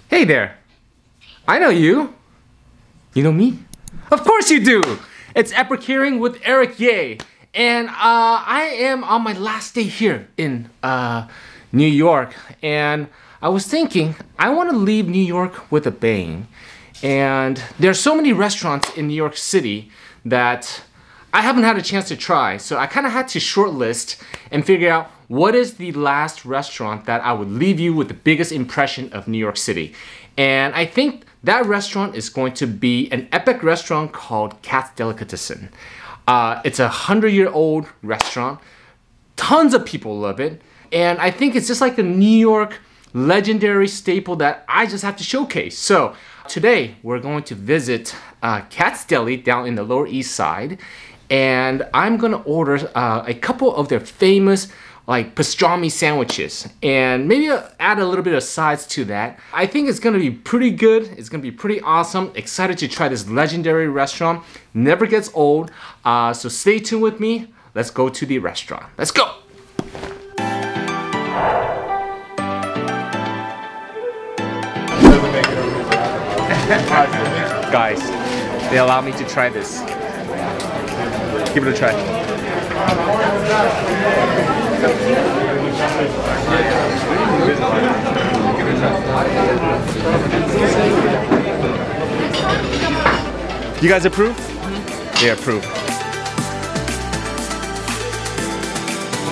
Hey there. I know you. You know me? Of course you do. It's Epic Hearing with Eric Ye. And I am on my last day here in New York. And I was thinking, I want to leave New York with a bang. And there are so many restaurants in New York City that I haven't had a chance to try. So I kind of had to shortlist and figure out what is the last restaurant that I would leave you with the biggest impression of New York City. And I think that restaurant is going to be an epic restaurant called Katz Delicatessen. It's a 100-year-old restaurant. Tons of people love it. And I think it's just like the New York legendary staple that I just have to showcase. So today we're going to visit Katz Deli down in the Lower East Side. And I'm gonna order a couple of their famous like pastrami sandwiches and maybe add a little bit of sides to that. I think it's gonna be pretty good. It's gonna be pretty awesome. Excited to try this legendary restaurant. Never gets old. So stay tuned with me. Let's go to the restaurant. Let's go. Guys, they allow me to try this. Give it a try. You guys approve? They approve.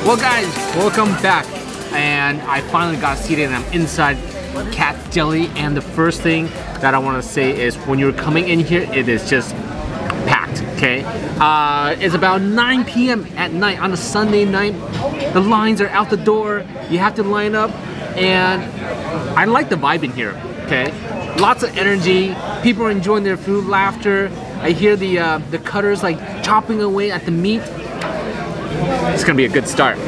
Well guys, welcome back. And I finally got seated and I'm inside Katz Deli, and the first thing that I want to say is when you're coming in here, it is just packed, okay? It's about 9 p.m. at night on a Sunday night. The lines are out the door. You have to line up, and I like the vibe in here, okay? Lots of energy. People are enjoying their food, laughter. I hear the cutters like chopping away at the meat. It's gonna be a good start.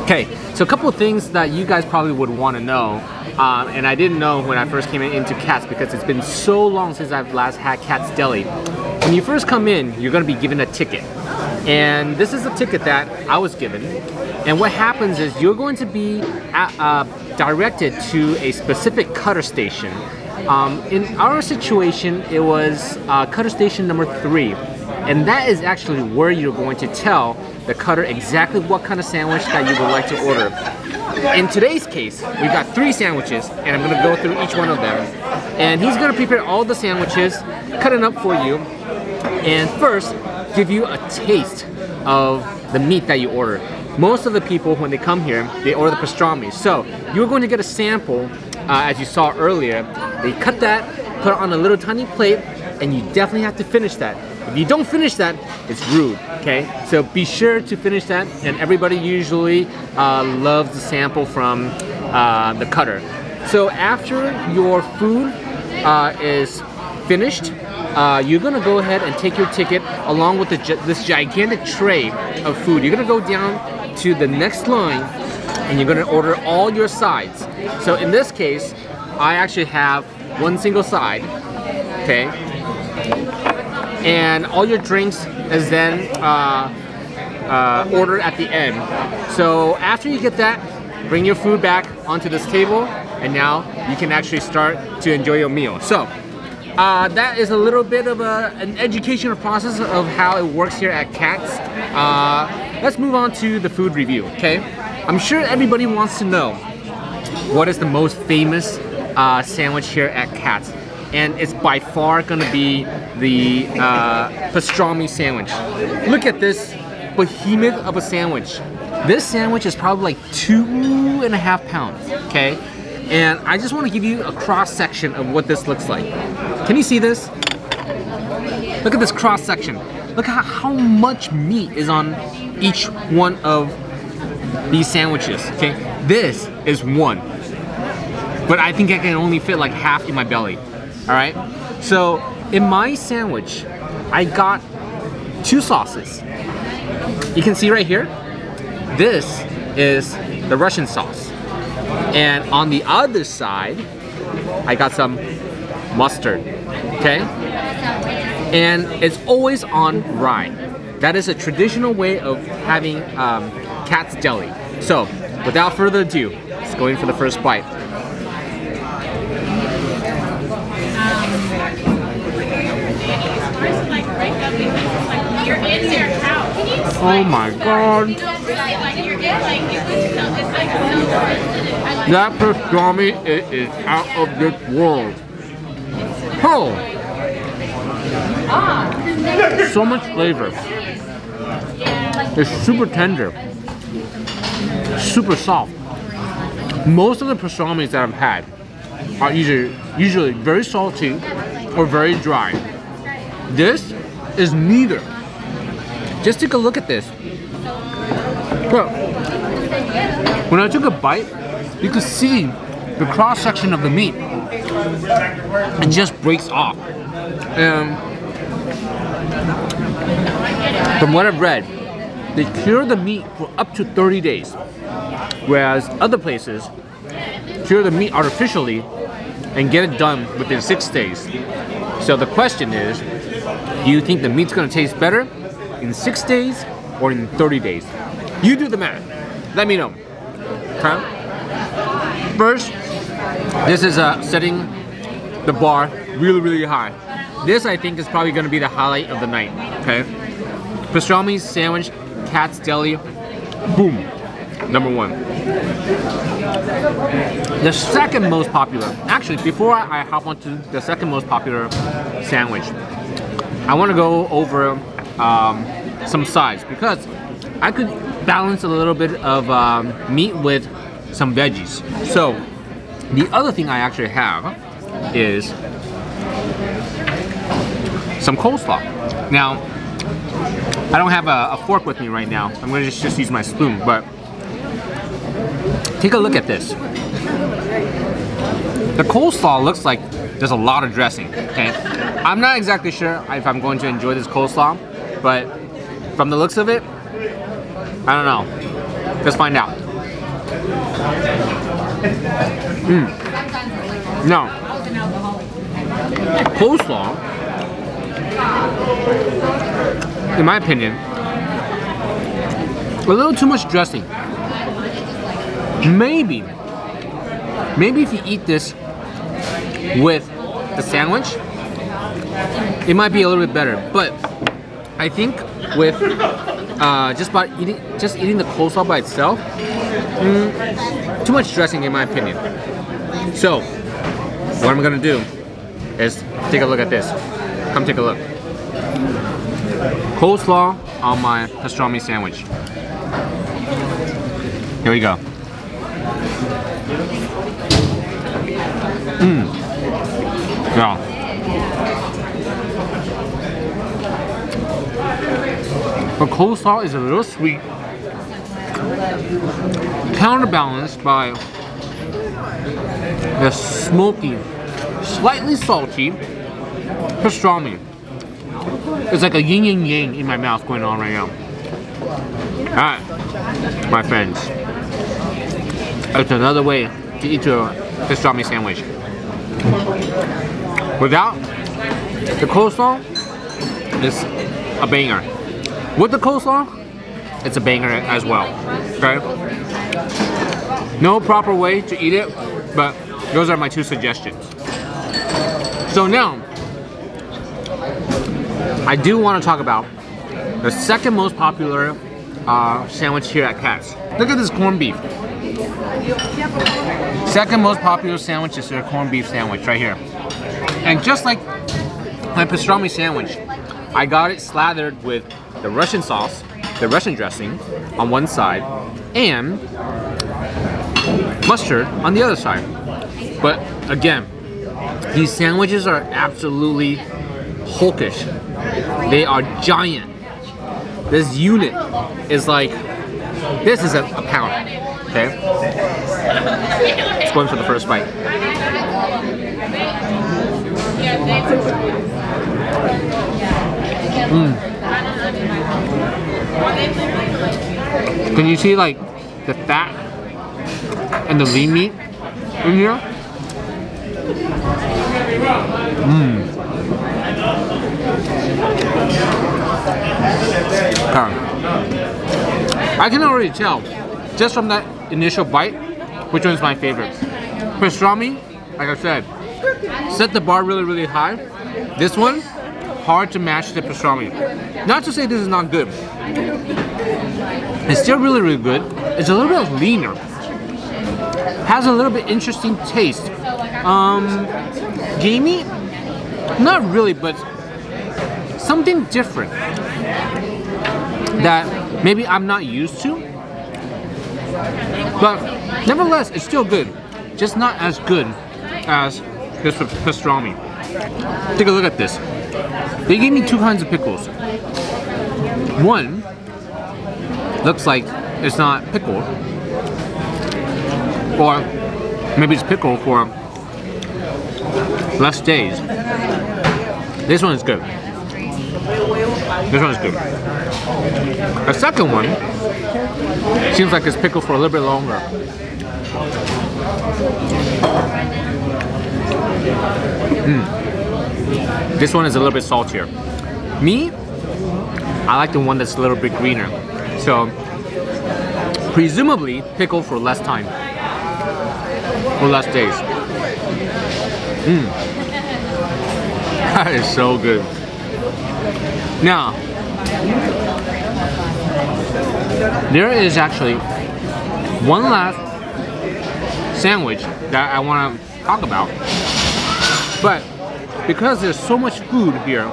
Okay, so a couple of things that you guys probably would want to know, and I didn't know when I first came into Katz because it's been so long since I've last had Katz Deli. When you first come in, you're going to be given a ticket. And this is a ticket that I was given. And what happens is you're going to be directed to a specific cutter station. In our situation, it was cutter station number 3. And that is actually where you're going to tell the cutter exactly what kind of sandwich that you would like to order. In today's case, we got 3 sandwiches, and I'm going to go through each one of them. And he's going to prepare all the sandwiches, cut it up for you, and first give you a taste of the meat that you order. Most of the people, when they come here, they order the pastrami. So you're going to get a sample, as you saw earlier. They cut that, put it on a little tiny plate, and you definitely have to finish that. If you don't finish that, it's rude, okay? So be sure to finish that, and everybody usually loves the sample from the cutter. So after your food is finished, you're gonna go ahead and take your ticket along with this gigantic tray of food. You're gonna go down to the next line, and you're gonna order all your sides. So in this case, I actually have one single side, okay? And all your drinks is then ordered at the end. So after you get that, bring your food back onto this table, and now you can actually start to enjoy your meal. So that is a little bit of an educational process of how it works here at Katz. Let's move on to the food review, okay? I'm sure everybody wants to know what is the most famous sandwich here at Katz. And it's by far gonna be the pastrami sandwich. Look at this behemoth of a sandwich. This sandwich is probably like 2.5 pounds, okay? And I just wanna give you a cross section of what this looks like. Can you see this? Look at this cross section. Look at how much meat is on each one of these sandwiches, okay? This is one, but I think I can only fit like half in my belly. All right, so in my sandwich, I got 2 sauces. You can see right here, this is the Russian sauce. And on the other side, I got some mustard, okay? And it's always on rye. That is a traditional way of having Katz Deli. So, without further ado, let's go in for the first bite. Oh my god. That pastrami, it is out of this world. Oh. So much flavor. It's super tender. Super soft. Most of the pastramis that I've had are usually very salty or very dry. This is neither. Just take a look at this. Look. When I took a bite, you could see the cross section of the meat. It just breaks off. And from what I've read, they cure the meat for up to 30 days. Whereas other places cure the meat artificially and get it done within 6 days. So the question is, do you think the meat's gonna taste better in 6 days or in 30 days? You do the math. Let me know. Okay? First, this is setting the bar really, really high. This, I think, is probably gonna be the highlight of the night. Okay? Pastrami sandwich, Katz Deli, boom, #1. The second most popular, actually, before I hop onto the second most popular sandwich, I want to go over some sides because I could balance a little bit of meat with some veggies. So the other thing I actually have is some coleslaw. Now, I don't have a fork with me right now. I'm going to just use my spoon, but take a look at this. The coleslaw looks like there's a lot of dressing, okay? I'm not exactly sure if I'm going to enjoy this coleslaw, but from the looks of it, I don't know. Let's find out. No. Coleslaw, in my opinion, a little too much dressing. Maybe if you eat this with the sandwich, it might be a little bit better. But I think with just eating the coleslaw by itself, too much dressing in my opinion. So what I'm gonna do is take a look at this. Come take a look. Coleslaw on my pastrami sandwich. Here we go. Yeah. The coleslaw is a little sweet, counterbalanced by the smoky, slightly salty pastrami. It's like a yin and yang in my mouth going on right now. Alright, my friends. It's another way to eat your pastrami sandwich. Without the coleslaw, it's a banger. With the coleslaw, it's a banger as well. Okay? No proper way to eat it, but those are my 2 suggestions. So now, I do want to talk about the second most popular sandwich here at Katz. Look at this corned beef. Second most popular sandwich is their corned beef sandwich right here. And just like my pastrami sandwich, I got it slathered with the Russian sauce, the Russian dressing on one side, and mustard on the other side. But again, these sandwiches are absolutely hulkish. They are giant. This unit is like, this is a pound, okay? Let's go in for the first bite. Can you see like the fat and the lean meat in here? I can already tell, just from that initial bite, which one's my favorite. Pastrami, like I said, set the bar really, really high. This one, hard to match the pastrami. Not to say this is not good. It's still really, really good. It's a little bit leaner. Has a little bit interesting taste. Gamey? Not really, but something different that maybe I'm not used to. But nevertheless, it's still good. Just not as good as this pastrami. Take a look at this. They gave me two kinds of pickles. One looks like it's not pickle, or maybe it's pickle for less days. This one is good. This one is good. A second one seems like it's pickled for a little bit longer. This one is a little bit saltier. Me, I like the one that's a little bit greener. So, presumably pickled for less time, for less days. That is so good. Now, there is actually one last sandwich that I want to talk about. But because there's so much food here,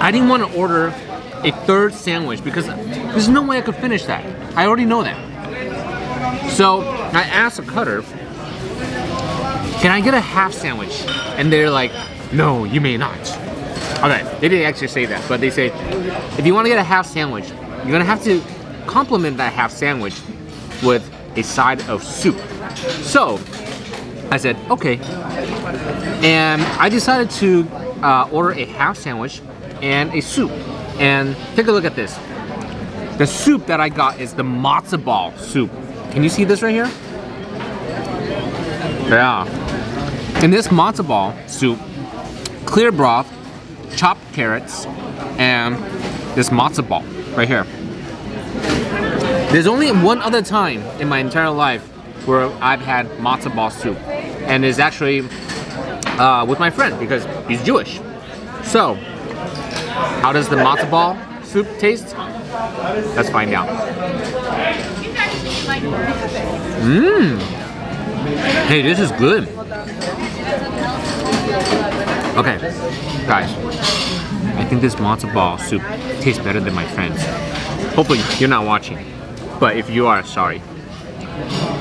I didn't want to order a third sandwich because there's no way I could finish that. I already know that. So I asked the cutter, can I get a half sandwich? And they're like, no, you may not. Okay, they didn't actually say that, but they say, if you want to get a half sandwich, you're gonna have to complement that half sandwich with a side of soup. So I said, okay. And I decided to order a half sandwich and a soup. And take a look at this. The soup that I got is the matzo ball soup. Can you see this right here? Yeah. In this matzo ball soup, clear broth, chopped carrots, and this matzo ball right here. There's only one other time in my entire life where I've had matzo ball soup, and it's actually with my friend because he's Jewish. So, how does the matzo ball soup taste? Let's find out. Hey, this is good. Okay, guys, I think this matzo ball soup tastes better than my friend's. Hopefully you're not watching, but if you are, sorry.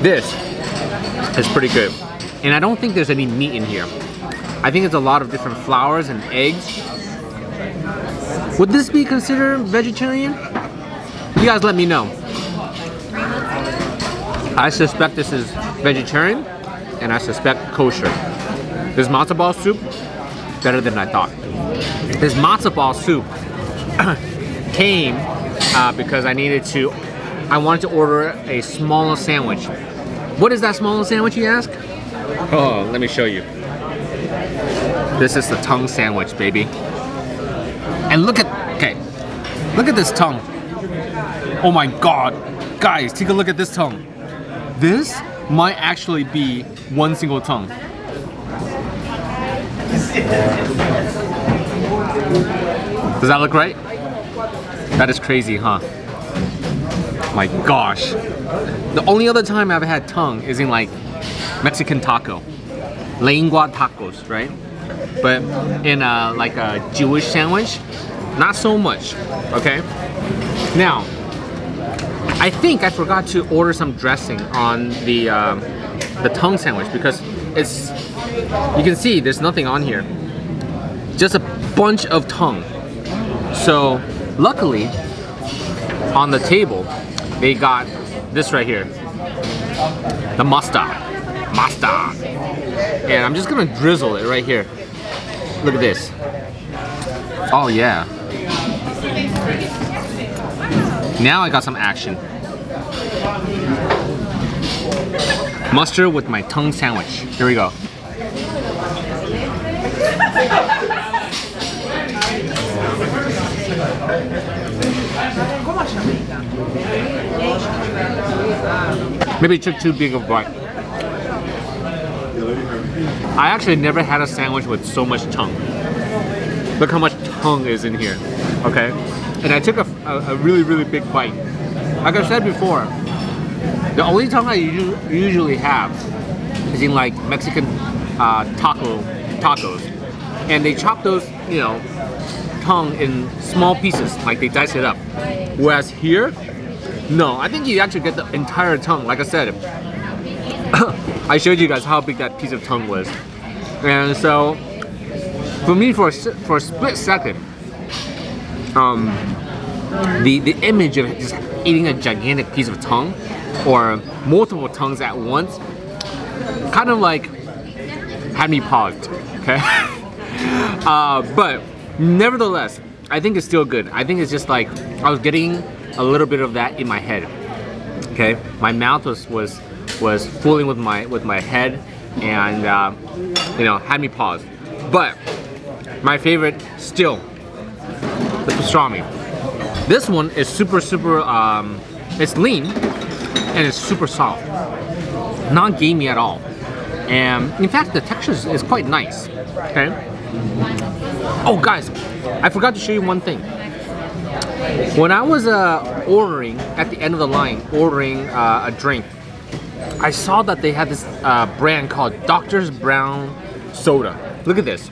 This is pretty good, and I don't think there's any meat in here. I think it's a lot of different flours and eggs. Would this be considered vegetarian? You guys let me know. I suspect this is vegetarian, and I suspect kosher. This matzo ball soup, better than I thought. This matzo ball soup came because I wanted to order a smaller sandwich. What is that smaller sandwich, you ask? Oh, let me show you. This is the tongue sandwich, baby. And look at this tongue. Oh my God. Guys, take a look at this tongue. This might actually be one single tongue. Does that look right? That is crazy, huh? My gosh. The only other time I've had tongue is in like Mexican taco. Lengua tacos, right? But in like a Jewish sandwich, not so much, okay? Now, I think I forgot to order some dressing on the tongue sandwich because it's, you can see there's nothing on here. Just a bunch of tongue. So, luckily, on the table, they got this right here. The mustard. And I'm just gonna drizzle it right here. Look at this. Oh yeah. Now I got some action. Mustard with my tongue sandwich. Here we go. Maybe it took too big of a bite. I actually never had a sandwich with so much tongue. Look how much tongue is in here, okay? And I took a really, really big bite. Like I said before, the only tongue I usually have is in like Mexican tacos. And they chop those, you know, tongue in small pieces, like they dice it up. Whereas here, no, I think you actually get the entire tongue. Like I said, I showed you guys how big that piece of tongue was. And so, for me, for a split second, the image of just eating a gigantic piece of tongue or multiple tongues at once kind of like had me paused, okay? But nevertheless, I think it's still good. I think it's just like I was getting a little bit of that in my head, okay? My mouth was fooling with my head and you know, had me paused. But my favorite still, the pastrami. This one is super, it's lean and it's super soft, not gamey at all. And in fact, the texture is quite nice, okay? Oh guys, I forgot to show you one thing. When I was ordering, at the end of the line, ordering a drink, I saw that they had this brand called Dr. Brown Soda. Look at this.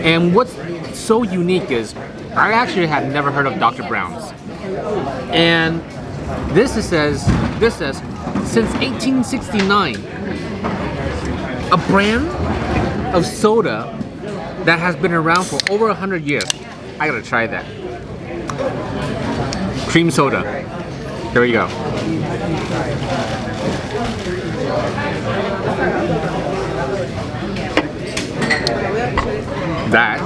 And what's so unique is, I actually had never heard of Dr. Brown's. And this says, since 1869, a brand of soda that has been around for over 100 years. I gotta try that. Cream soda. Here we go. That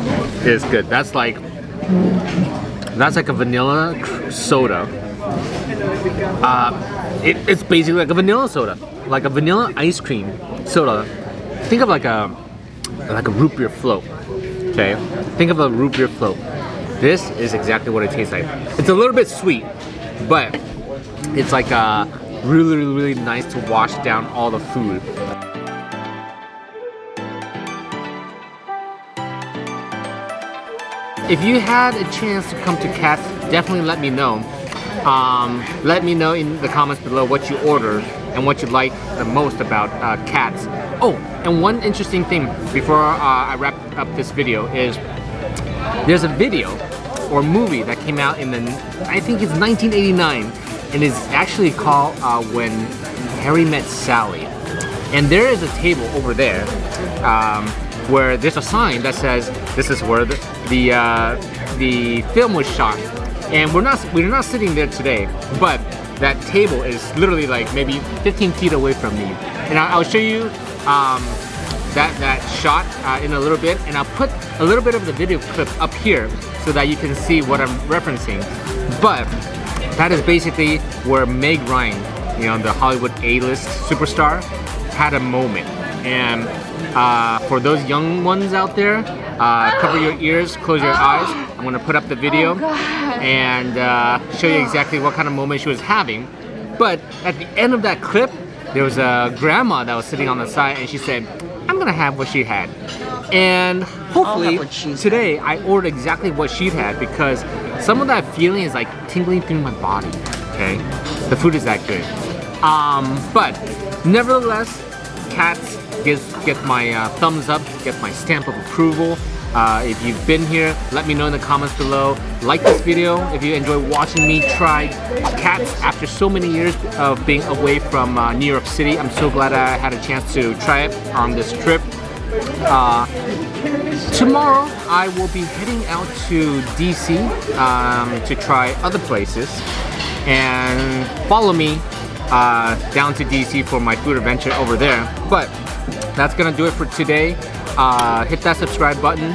is good. That's like a vanilla soda. It's basically like a vanilla soda, like a vanilla ice cream soda. Think of like a root beer float. Okay, think of a root beer float. This is exactly what it tastes like. It's a little bit sweet, but it's like really, really nice to wash down all the food. If you had a chance to come to Katz, definitely let me know. Let me know in the comments below what you ordered and what you like the most about Katz. Oh, and one interesting thing before I wrap up this video is there's a video or movie that came out in I think it's 1989, and it's actually called When Harry Met Sally. And there is a table over there where there's a sign that says this is where the film was shot. And we're not sitting there today, but that table is literally like maybe 15 feet away from me. And I'll show you that shot in a little bit, and I'll put a little bit of the video clip up here so that you can see what I'm referencing. But that is basically where Meg Ryan, you know, the Hollywood A-list superstar, had a moment. And for those young ones out there, cover your ears, close your eyes. I'm gonna put up the video and show you exactly what kind of moment she was having. But at the end of that clip, there was a grandma that was sitting on the side, and she said, I'm gonna have what she had. And hopefully today I ordered exactly what she had, because some of that feeling is like tingling through my body, okay? The food is that good. But nevertheless, Katz gets my thumbs up, gets my stamp of approval. If you've been here, let me know in the comments below. Like this video if you enjoy watching me try Katz after so many years of being away from New York City. I'm so glad I had a chance to try it on this trip. Tomorrow I will be heading out to DC to try other places, and follow me down to DC for my food adventure over there. But that's gonna do it for today. Hit that subscribe button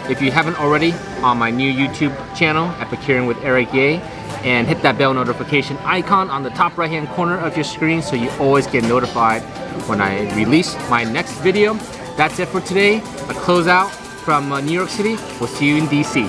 if you haven't already on my new YouTube channel, Epicurean with Eric Ye, and hit that bell notification icon on the top right hand corner of your screen so you always get notified when I release my next video. That's it for today. A closeout from New York City. We'll see you in DC.